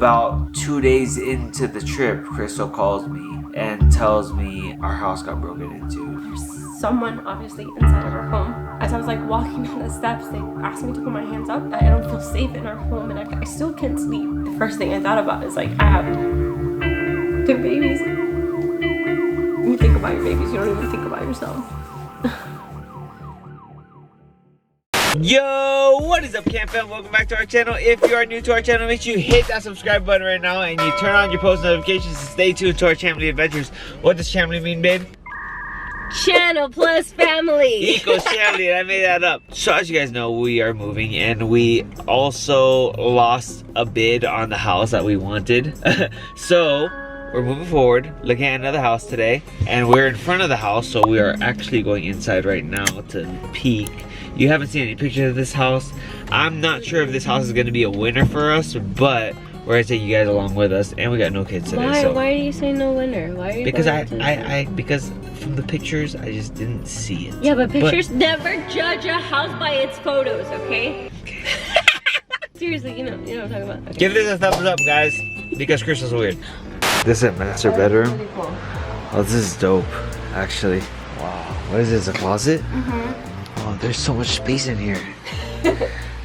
About 2 days into the trip, Crystal calls me and tells me our house got broken into. There's someone obviously inside of our home. As I was like walking down the steps, they asked me to put my hands up. I don't feel safe in our home and I still can't sleep. The first thing I thought about is like, I have 2 babies. You think about your babies, you don't even think about yourself. Yo, what is up, Camp Fam? Welcome back to our channel. If you are new to our channel, make sure you hit that subscribe button right now and you turn on your post notifications to stay tuned to our Chamley adventures. What does Chamley mean, babe? Channel plus family. Equals Chamley, I made that up. So as you guys know, we are moving and we also lost a bid on the house that we wanted. So we're moving forward, looking at another house today, and we're in front of the house, so we are actually going inside right now to peek. You haven't seen any pictures of this house. I'm not sure if this house is going to be a winner for us, but we're going to take you guys along with us, and we got no kids today. Why? So. Why do you say no winner? Why are you? Because because from the pictures, I just didn't see it. Yeah, but pictures never judge a house by its photos, okay? Seriously, you know what I'm talking about. Okay. Give this a thumbs up, guys, because Crystal's weird. This is a master bedroom. Really cool. Oh, this is dope, actually. Wow. What is this, a closet? Mm-hmm. Oh, there's so much space in here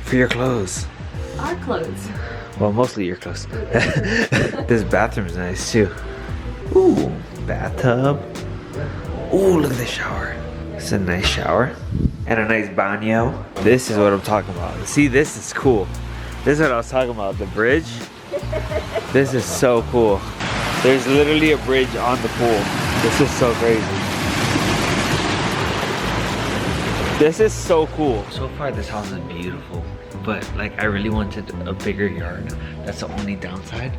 for your clothes. Our clothes. Well, mostly your clothes. This bathroom's nice too. Ooh, bathtub. Ooh, look at the shower. It's a nice shower. And a nice baño. This is what I'm talking about. See, this is cool. This is what I was talking about, the bridge. This is so cool. There's literally a bridge on the pool. This is so crazy. This is so cool. So far this house is beautiful, but like I really wanted a bigger yard. That's the only downside.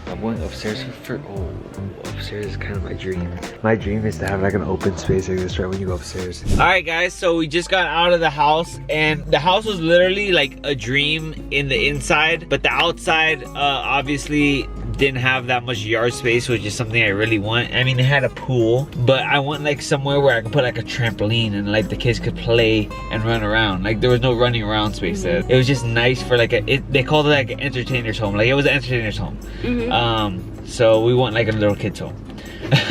I'm going upstairs upstairs is kind of my dream. My dream is to have like an open space like this right when you go upstairs. All right guys, so we just got out of the house and the house was literally like a dream in the inside, but the outside obviously didn't have that much yard space, which is something I really want. I mean, it had a pool, but I want like somewhere where I can put like a trampoline and like the kids could play and run around. Like there was no running around space there. It was just nice for like they called it like an entertainer's home. Like it was an entertainer's home. So we want like a little kid's home.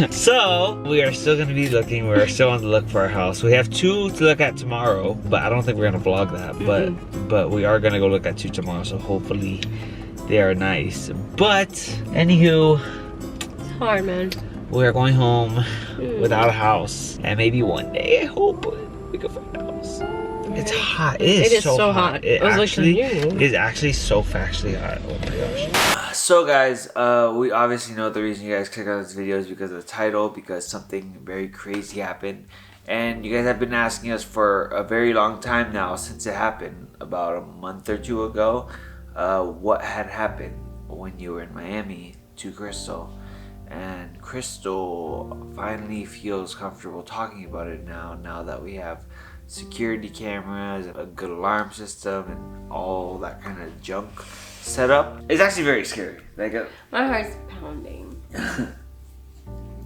So we are still gonna be looking. We're still on the look for our house. We have 2 to look at tomorrow, but I don't think we're gonna vlog that. But we are gonna go look at 2 tomorrow. So hopefully they are nice. But anywho, It's hard, man. we are going home without a house, and maybe one day I hope we can find a house. It's hot. It is so hot. It is actually so factually hot. Oh my gosh. So guys, we obviously know the reason you guys click on this video is because of the title, because something very crazy happened. And you guys have been asking us for a very long time now since it happened, about a month or 2 ago, what had happened when you were in Miami to Crystal. And Crystal finally feels comfortable talking about it now that we have security cameras, a good alarm system, and all that kind of junk set up. It's actually very scary. Like My heart's pounding.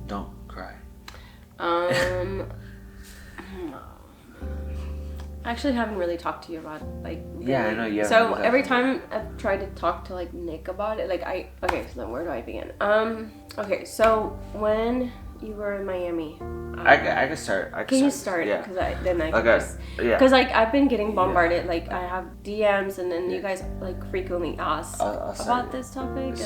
Don't cry. I actually haven't really talked to you about it, like, really. Yeah, I know you haven't. So every time I've tried to talk to like Nick about it, like okay, so then where do I begin? Okay, so when you were in Miami, I can start. Can you start? Yeah. Because then I can Okay. just, Yeah. because like I've been getting bombarded. Like I have DMs, and then you guys like frequently ask I'll start about it. this topic. And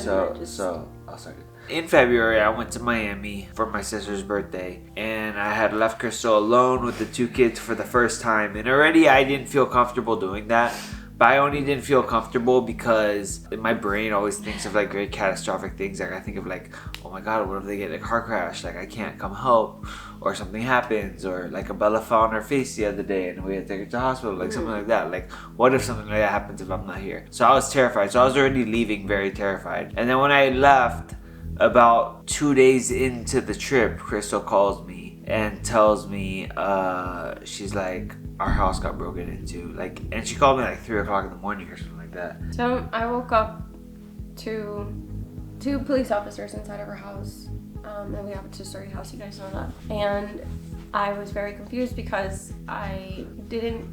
So I'll start it. In February, I went to Miami for my sister's birthday, and I had left Crystal alone with the 2 kids for the first time. And already I didn't feel comfortable doing that. But I only didn't feel comfortable because my brain always thinks of like very catastrophic things. Like I think of like, oh my god, what if they get in a car crash? Like I can't come help, or something happens, or like Abella fell on her face the other day and we had to take her to the hospital, like something like that. Like what if something like that happens if I'm not here? So I was terrified. So I was already leaving very terrified. And then when I left, about 2 days into the trip, Crystal calls me and tells me, she's like, our house got broken into. Like, and she called me like 3 o'clock in the morning or something like that. So I woke up to 2 police officers inside of her house. And we have a 2-story house, you guys know that. And I was very confused because I didn't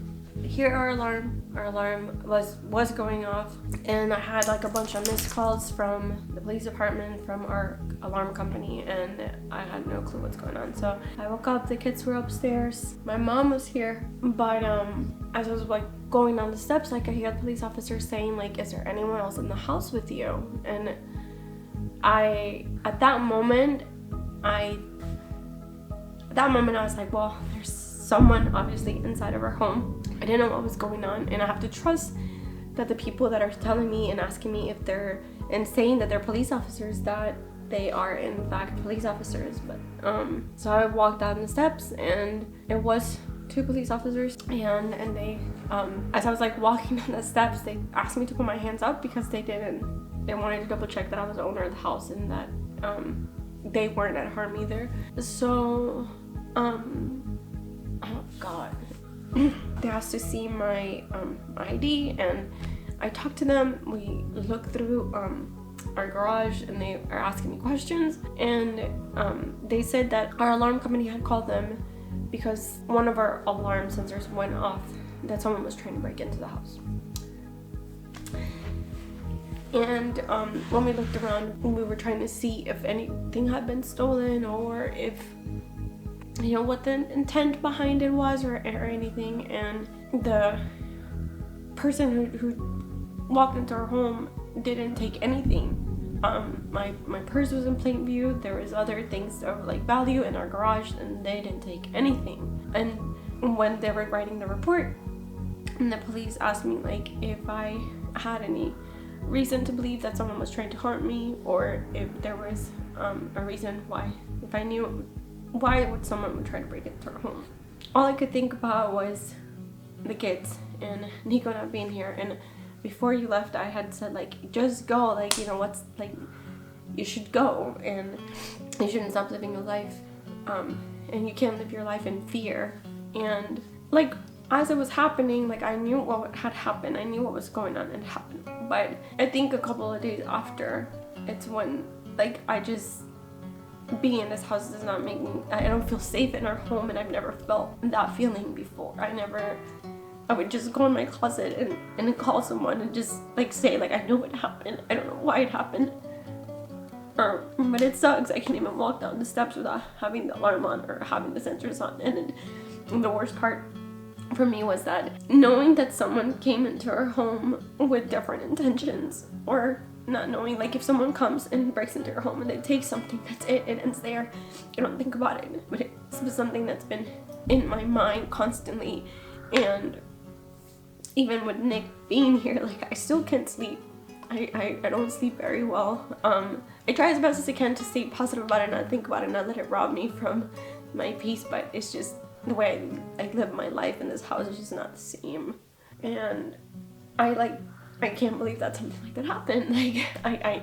hear our alarm. Our alarm was going off, and I had like a bunch of missed calls from the police department, from our alarm company, and I had no clue what's going on. So I woke up, the kids were upstairs, my mom was here, but as I was like going down the steps, like I hear the police officer saying like, is there anyone else in the house with you? And at that moment I was like, well, there's someone obviously inside of our home. I didn't know what was going on, and I have to trust that the people that are telling me and asking me if they're and saying that they're police officers, that they are in fact police officers. But so I walked down the steps, and it was two police officers, and they as I was like walking down the steps, they asked me to put my hands up because they wanted to double check that I was the owner of the house and that they weren't at harm either. So oh god, they asked to see my ID, and I talked to them. We looked through our garage, and they are asking me questions, and they said that our alarm company had called them because one of our alarm sensors went off, that someone was trying to break into the house. And when we looked around, we were trying to see if anything had been stolen, or if, you know, what the intent behind it was, or anything. And the person who walked into our home didn't take anything. My purse was in plain view. There was other things of like value in our garage, and they didn't take anything. And when they were writing the report, and the police asked me like if I had any reason to believe that someone was trying to harm me, or if there was a reason why, if I knew why would someone would try to break into our home. All I could think about was the kids and Nico not being here. And before you left, I had said like, just go, like, you know, what's like, you should go, and you shouldn't stop living your life, and you can't live your life in fear. And like, as it was happening, like I knew what had happened, I knew what was going on and happened. But I think a couple of days after, it's when like I just, being in this house does not make me, I don't feel safe in our home, and I've never felt that feeling before. I would just go in my closet and call someone and just like say like, I know what happened, I don't know why it happened, but it sucks. I can't even walk down the steps without having the alarm on or having the sensors on. And the worst part for me was that knowing that someone came into our home with different intentions, or not knowing, like if someone comes and breaks into your home and they take something, that's it ends there. You don't think about it. But it's something that's been in my mind constantly, and even with Nick being here, like I still can't sleep. I don't sleep very well. I try as best as I can to stay positive about it, not think about it, not let it rob me from my peace, but it's just the way I live my life in this house is just not the same. And I can't believe that something like that happened. Like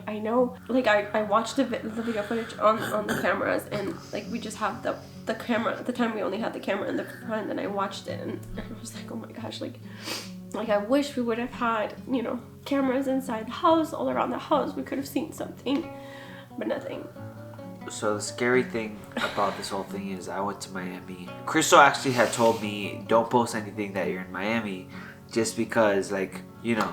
I know, like I watched the video footage on the cameras, and like we just have the camera. At the time we only had the camera in the front, and I watched it, and I was like, oh my gosh, like I wish we would have had, you know, cameras inside the house, all around the house. We could have seen something, but nothing. So the scary thing about this whole thing is I went to Miami. Crystal actually had told me, don't post anything that you're in Miami, just because, like, you know,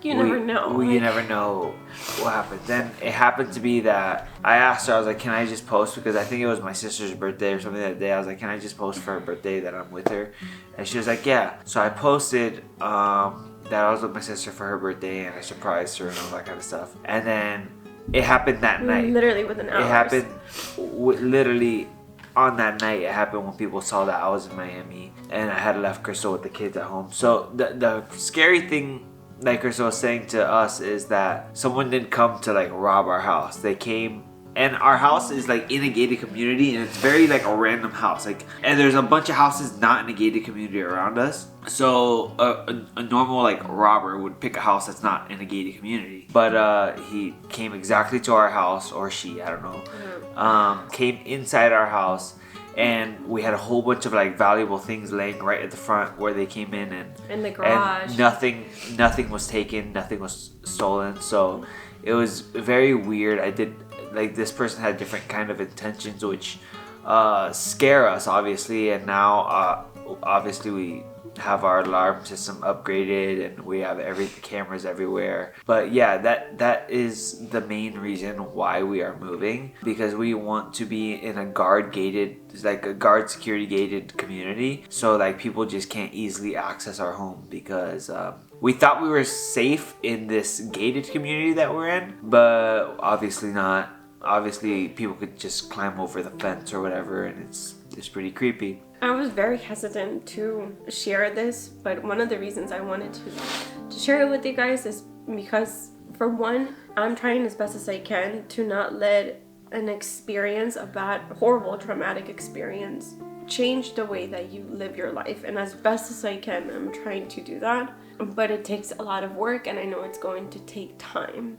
you never know. You never know what happens. Then it happened to be that I asked her, I was like, can I just post? Because I think it was my sister's birthday or something that day. I was like, can I just post for her birthday that I'm with her? And she was like, yeah. So I posted that I was with my sister for her birthday, and I surprised her and all that kind of stuff. And then it happened that night. Literally within hours. It happened literally on that night. It happened when people saw that I was in Miami and I had left Crystal with the kids at home. So the scary thing, like Crystal was saying to us, is that someone didn't come to like rob our house. They came, and our house is like in a gated community, and it's very like a random house. Like, and there's a bunch of houses not in a gated community around us. So a normal like robber would pick a house that's not in a gated community. But he came exactly to our house, or she, I don't know, came inside our house, and we had a whole bunch of like valuable things laying right at the front where they came in the garage. And nothing was taken, nothing was stolen. So it was very weird. Like this person had different kind of intentions, which scare us obviously, and now obviously have our alarm system upgraded, and we have cameras everywhere. But yeah, that is the main reason why we are moving, because we want to be in a guard security gated community, so like people just can't easily access our home, because we thought we were safe in this gated community that we're in, but obviously not. Obviously people could just climb over the fence or whatever, and it's pretty creepy. I was very hesitant to share this, but one of the reasons I wanted to share it with you guys is because, for one, I'm trying as best as I can to not let an experience, a bad, horrible, traumatic experience, change the way that you live your life. And as best as I can, I'm trying to do that. But it takes a lot of work, and I know it's going to take time.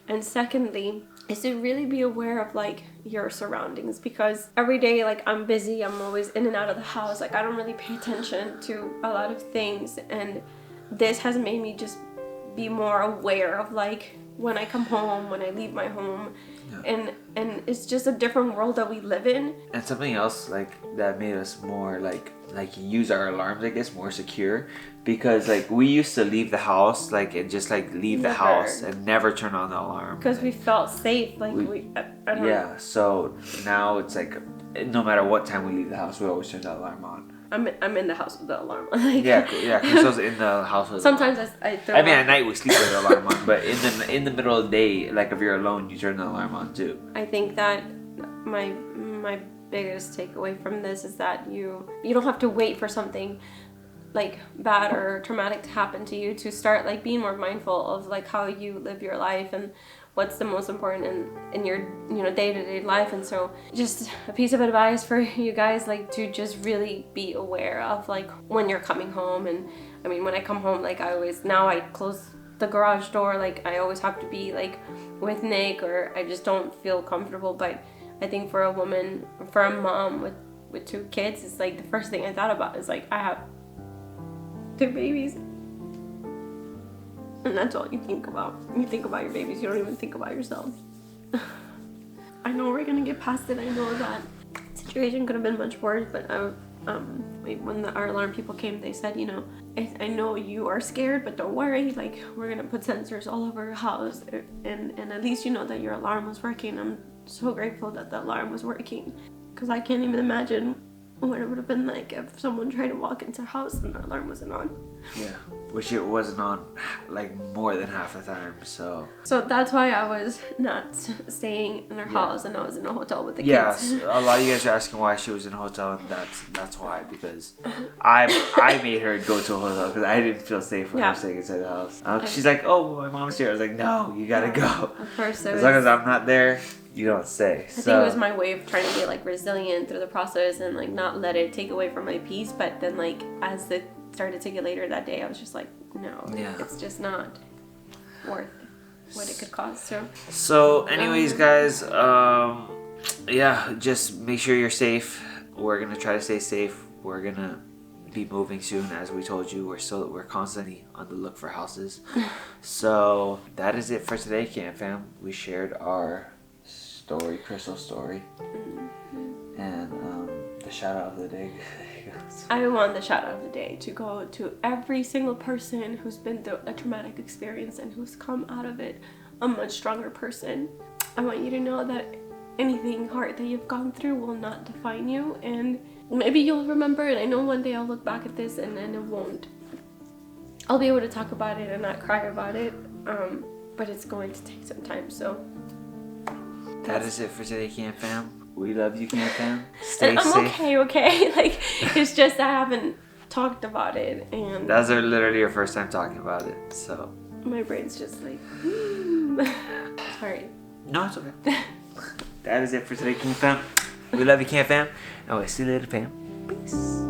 And secondly, is to really be aware of like your surroundings, because every day, like, I'm busy, I'm always in and out of the house, like I don't really pay attention to a lot of things, and this has made me just be more aware of like when I come home, when I leave my home. Yeah. And it's just a different world that we live in. And something else like that made us more like use our alarms, I guess, more secure, because like we used to leave the house and just like leave the house and never turn on the alarm, because we felt safe, like I don't know. So now it's like no matter what time we leave the house, we always turn the alarm on. I'm in the house with the alarm on. Yeah, Crystal's in the house with sometimes I mean, at night we sleep with the alarm on, but in the middle of the day, like if you're alone, you turn the alarm on too. I think that my biggest takeaway from this is that you don't have to wait for something like bad or traumatic to happen to you to start like being more mindful of like how you live your life and what's the most important in your day-to-day life. And so just a piece of advice for you guys, like to just really be aware of like when you're coming home. And I mean, when I come home, like now I close the garage door, like I always have to be like with Nick, or I just don't feel comfortable. But I think for a woman, for a mom with 2 kids, it's like the first thing I thought about is like I have 2 babies. And that's all you think about. You think about your babies, you don't even think about yourself. I know we're gonna get past it. I know that situation could have been much worse, but when our alarm people came, they said, I know you are scared, but don't worry, like we're gonna put sensors all over your house, and at least you know that your alarm was working. I'm so grateful that the alarm was working, because I can't even imagine what it would have been like if someone tried to walk into a house and the alarm wasn't on. Yeah, which it wasn't on like more than half the time. So that's why I was not staying in her house, and I was in a hotel with the kids. Yes, a lot of you guys are asking why she was in a hotel, and that's why, because I made her go to a hotel because I didn't feel safe when I was staying inside the house. She's like, oh, my mom's here. I was like, no, you gotta go. Of course, as long as I'm not there, you don't stay. I think it was my way of trying to be like resilient through the process and like not let it take away from my peace. But then like as it started to get later that day, I was just like, no, it's just not worth what it could cost. So anyways, guys, just make sure you're safe. We're gonna try to stay safe. We're gonna be moving soon, as we told you. We're constantly on the look for houses. So that is it for today, Camp Fam. We shared our story, Crystal's story, and the shout out of the day. I want the shout out of the day to go to every single person who's been through a traumatic experience and who's come out of it a much stronger person. I want you to know that anything hard that you've gone through will not define you, and maybe you'll remember it. I know one day I'll look back at this and then it won't. I'll be able to talk about it and not cry about it, but it's going to take some time. So that is it for today, Camp Fam. We love you, Camp Fam. Stay safe. I'm okay. Like, it's just I haven't talked about it, and that's literally your first time talking about it, so my brain's just like, sorry. No, it's okay. That is it for today, Camp Fam. We love you, Camp Fam. And we'll see you later, fam. Peace.